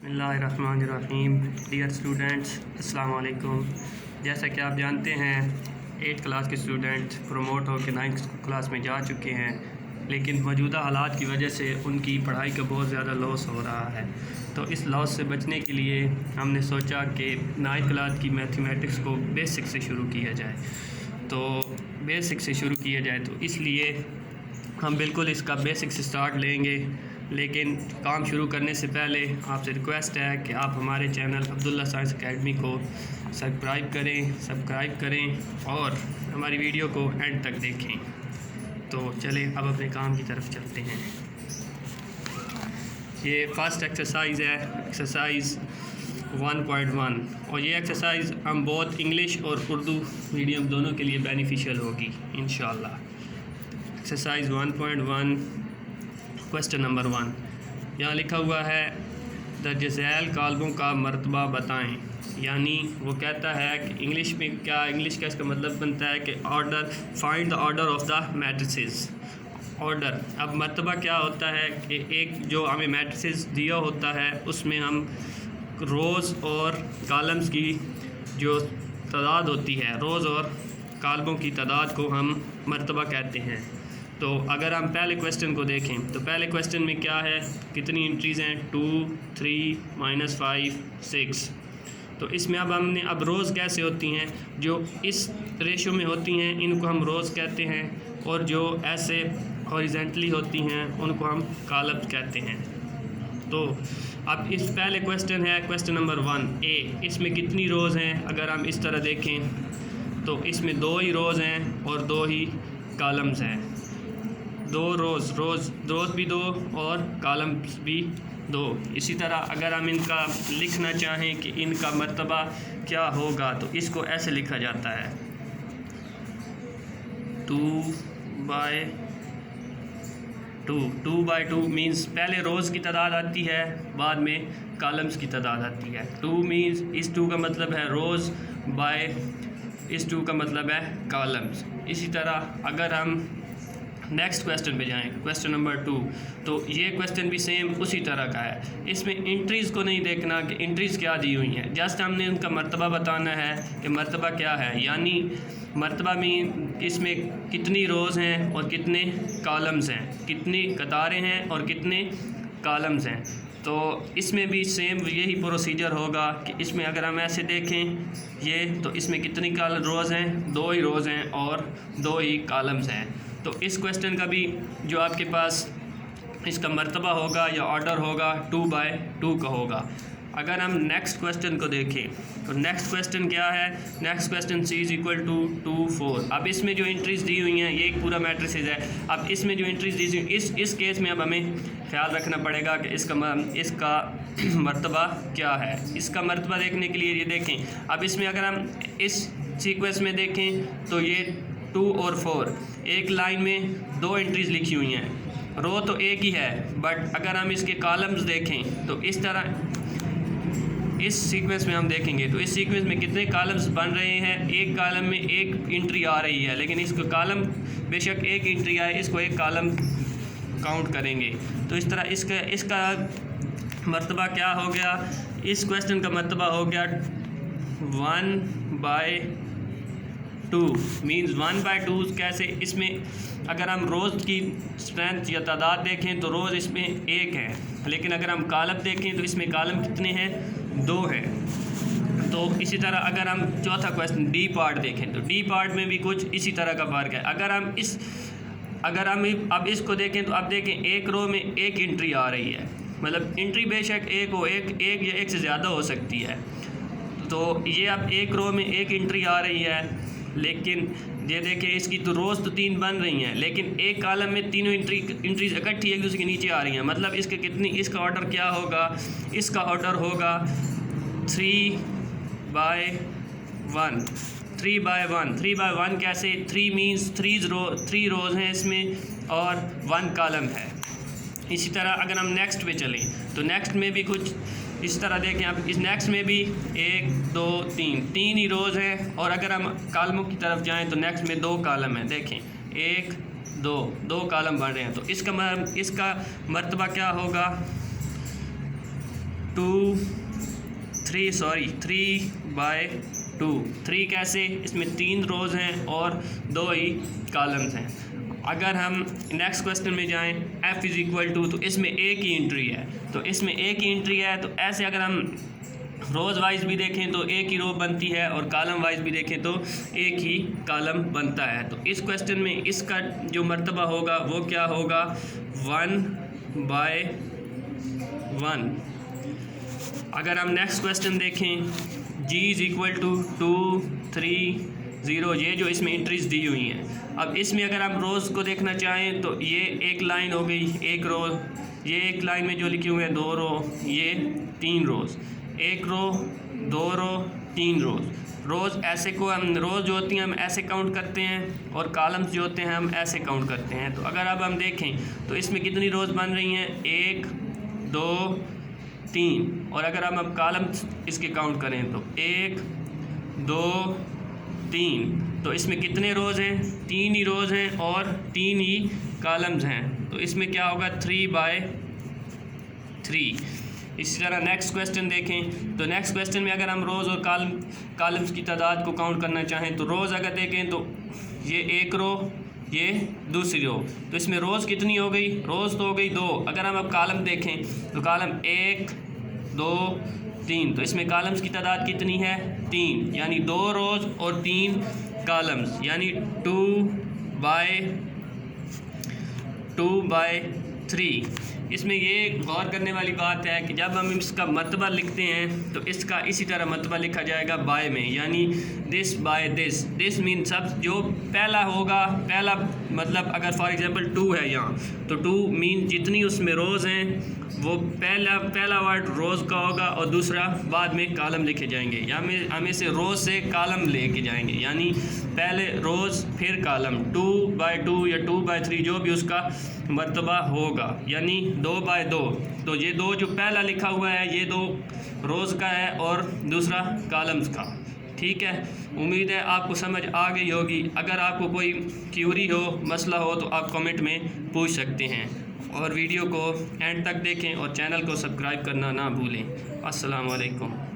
बिस्मिल्लाहिर्रहमानिर्रहीम। Dear students, अस्सलाम वालेकुम। जैसा कि आप जानते हैं 8 क्लास के स्टूडेंट प्रमोट होकर 9th क्लास में जा चुके हैं, लेकिन मौजूदा हालात की वजह से उनकी पढ़ाई का बहुत ज़्यादा लॉस हो रहा है। तो इस लॉस से बचने के लिए हमने सोचा कि 9th क्लास की मैथमेटिक्स को बेसिक से शुरू किया जाए। तो बेसिक से शुरू किया जाए तो इसलिए हम बिल्कुल इसका बेसिक से स्टार्ट लेंगे, लेकिन काम शुरू करने से पहले आपसे रिक्वेस्ट है कि आप हमारे चैनल अब्दुल्ला साइंस एकेडमी को सब्सक्राइब करें और हमारी वीडियो को एंड तक देखें। तो चलें अब अपने काम की तरफ चलते हैं। ये फर्स्ट एक्सरसाइज है, एक्सरसाइज 1.1, और ये एक्सरसाइज हम बहुत इंग्लिश और उर्दू मीडियम दोनों के लिए बेनिफिशियल होगी इंशाल्लाह। एक्सरसाइज 1.1 क्वेश्चन नंबर 1 यहाँ लिखा हुआ है द जज़ैल कालमों का मर्तबा बताएं। यानी वो कहता है कि इंग्लिश का इसका मतलब बनता है कि order, find the order of the matrices. Order, अब मर्तबा क्या होता है कि एक जो हमें मैट्रिसेस दिया होता है उसमें हम रोज़ और कॉलम्स की जो तादाद होती है, रोज़ और कॉलमों की तादाद को हम मर्तबा कहते हैं। तो अगर हम पहले क्वेश्चन को देखें तो पहले क्वेश्चन में क्या है, कितनी एंट्रीज़ हैं, 2, 3, -5, 6। तो इसमें अब रोज़ कैसे होती हैं, जो इस रेशो में होती हैं इनको हम रोज़ कहते हैं, और जो ऐसे हॉरिजेंटली होती हैं उनको हम कॉलम्स कहते हैं। तो अब इस पहले क्वेश्चन है क्वेश्चन नंबर 1 ए, इसमें कितनी रोज़ हैं। अगर हम इस तरह देखें तो इसमें 2 ही रोज़ हैं और 2 ही कॉलम्स हैं। 2 रोज़ भी 2 और कॉलम्स भी 2। इसी तरह अगर हम इनका लिखना चाहें कि इनका मर्तबा क्या होगा तो इसको ऐसे लिखा जाता है 2 बाई 2 मीन्स पहले रोज़ की तादाद आती है, बाद में कॉलम्स की तादाद आती है। 2 मीन्स इस 2 का मतलब है रोज़, बाय इस 2 का मतलब है कॉलम्स। इसी तरह अगर हम नेक्स्ट क्वेश्चन पे जाएं, क्वेश्चन नंबर 2, तो ये क्वेश्चन भी सेम उसी तरह का है। इसमें एंट्रीज़ को नहीं देखना कि एंट्रीज़ क्या दी हुई हैं, जस्ट हमने उनका मर्तबा बताना है कि मर्तबा क्या है। यानी मर्तबा में इसमें कितनी रोज़ हैं और कितने कॉलम्स हैं, कितनी कतारें हैं और कितने कॉलम्स हैं। तो इसमें भी सेम यही प्रोसीजर होगा कि इसमें अगर हम ऐसे देखें ये, तो इसमें कितनी रोज़ हैं, 2 ही रोज़ हैं और 2 ही कॉलम्स हैं। तो इस क्वेश्चन का भी जो आपके पास इसका मर्तबा होगा या ऑर्डर होगा 2 बाय 2 का होगा। अगर हम नेक्स्ट क्वेश्चन को देखें तो नेक्स्ट क्वेश्चन क्या है, नेक्स्ट क्वेश्चन C = 2, 4। अब इसमें जो एंट्रीज़ दी हुई हैं ये एक पूरा मैट्रिसेस है। अब इसमें जो एंट्रीज़ दी हुई इस केस में अब हमें ख्याल रखना पड़ेगा कि इसका मर्तबा क्या है। इसका मर्तबा देखने के लिए ये देखें, अब इसमें अगर हम इस सीक्वेंस में देखें तो ये 2 और 4 एक लाइन में 2 एंट्रीज़ लिखी हुई हैं। रो तो एक ही है, बट अगर हम इसके कॉलम्स देखें तो इस तरह इस सीक्वेंस में हम देखेंगे तो इस सीक्वेंस में कितने कॉलम्स बन रहे हैं। एक कॉलम में एक एंट्री आ रही है, लेकिन इसको कॉलम बेशक एक एंट्री आए, इसको एक कॉलम काउंट करेंगे। तो इस तरह इसका मर्तबा क्या हो गया, इस क्वेश्चन का मर्तबा हो गया 1 बाय 2 मीन्स 1 बाय 2 कैसे। इसमें अगर हम रोज़ की स्ट्रेंथ या तादाद देखें तो रोज़ इसमें 1 है, लेकिन अगर हम कॉलम देखें तो इसमें कॉलम कितने हैं, 2 हैं। तो इसी तरह अगर हम चौथा क्वेश्चन डी पार्ट देखें तो डी पार्ट में भी कुछ इसी तरह का फ़र्क है। अगर हम अब इसको देखें तो अब देखें एक रो में एक एंट्री आ रही है, मतलब एंट्री बेशक एक हो, एक या एक से ज़्यादा हो सकती है। तो ये अब एक रो में एक एंट्री आ रही है, लेकिन ये देखें इसकी तो रोज़ तो 3 बन रही हैं, लेकिन एक कॉलम में तीनों एंट्रीज इकट्ठी एक दूसरे के नीचे आ रही हैं। मतलब इसका ऑर्डर क्या होगा, इसका ऑर्डर होगा 3 बाय 1। 3 बाय 1 कैसे, 3 मीन्स 3 रोज़ हैं इसमें और 1 कॉलम है। इसी तरह अगर हम नेक्स्ट पे चलें तो नेक्स्ट में भी कुछ इस तरह देखें। आप इस नेक्स्ट में भी 1, 2, 3 ही रोज़ हैं, और अगर हम कॉलमों की तरफ जाएं तो नेक्स्ट में 2 कॉलम हैं। देखें 1, 2 कॉलम बन रहे हैं। तो इसका मर्तबा क्या होगा, 3/2। 3 कैसे, इसमें 3 रोज़ हैं और 2 ही कॉलम्स हैं। अगर हम नेक्स्ट क्वेश्चन में जाएं, f इज़ इक्वल टू, तो इसमें एक ही एंट्री है, तो इसमें एक ही एंट्री है, तो ऐसे अगर हम रोज़ वाइज भी देखें तो एक ही रो बनती है और कॉलम वाइज भी देखें तो एक ही कॉलम बनता है। तो इस क्वेश्चन में इसका जो मर्तबा होगा वो क्या होगा, 1/1। अगर हम नेक्स्ट क्वेश्चन देखें, g इज़ इक्वल टू 2 3 0, ये जो इसमें एंट्रीज दी हुई हैं। अब इसमें अगर हम रोज़ को देखना चाहें तो ये एक लाइन हो गई, एक रो, ये एक लाइन में जो लिखे हुए हैं 2 रो, ये 3 रोज़, एक रो 2 रो 3 रोज़ ऐसे को हम रोज़ जो होती हैं हम ऐसे काउंट करते हैं और कॉलम्स जो होते हैं हम ऐसे काउंट करते हैं। तो अगर अब हम देखें तो इसमें कितनी रोज़ बन रही हैं, 1 2 3, और अगर हम अब कॉलम्स इसके काउंट करें तो 1 2 3, तो इसमें कितने रोज़ हैं, 3 ही रोज़ हैं और 3 ही कॉलम्स हैं। तो इसमें क्या होगा, 3/3। इसी तरह नेक्स्ट क्वेश्चन देखें, तो नेक्स्ट क्वेश्चन में अगर हम रोज़ और कॉलम्स की तादाद को काउंट करना चाहें तो रोज़ अगर देखें तो ये एक रो, ये दूसरी रो, तो इसमें रोज़ कितनी हो गई, रोज़ तो हो गई 2। अगर हम अब कॉलम देखें तो कॉलम 1 2 3, तो इसमें कॉलम्स की तादाद कितनी है, 3, यानी 2 रोज़ और 3 कॉलम्स, यानी 2/3। इसमें ये गौर करने वाली बात है कि जब हम इसका मर्तबा लिखते हैं तो इसका इसी तरह मर्तबा लिखा जाएगा बाय में, यानी this by this. This mean सब जो पहला होगा, पहला मतलब अगर फॉर एग्जांपल 2 है यहाँ, तो 2 मीन जितनी उसमें रोज़ हैं वो पहला वर्ड रोज़ का होगा और दूसरा बाद में कॉलम लिखे जाएंगे, या हम इसे रोज़ से कॉलम लेके जाएंगे, यानी पहले रोज़ फिर कॉलम, 2/2 या 2/3 जो भी उसका मर्तबा होगा, यानी 2/2। तो ये 2 जो पहला लिखा हुआ है ये 2 रोज़ का है और दूसरा कॉलम्स का। ठीक है, उम्मीद है आपको समझ आ गई होगी। अगर आपको कोई क्यूरी हो, मसला हो तो आप कमेंट में पूछ सकते हैं, और वीडियो को एंड तक देखें और चैनल को सब्सक्राइब करना ना भूलें। अस्सलाम वालेकुम।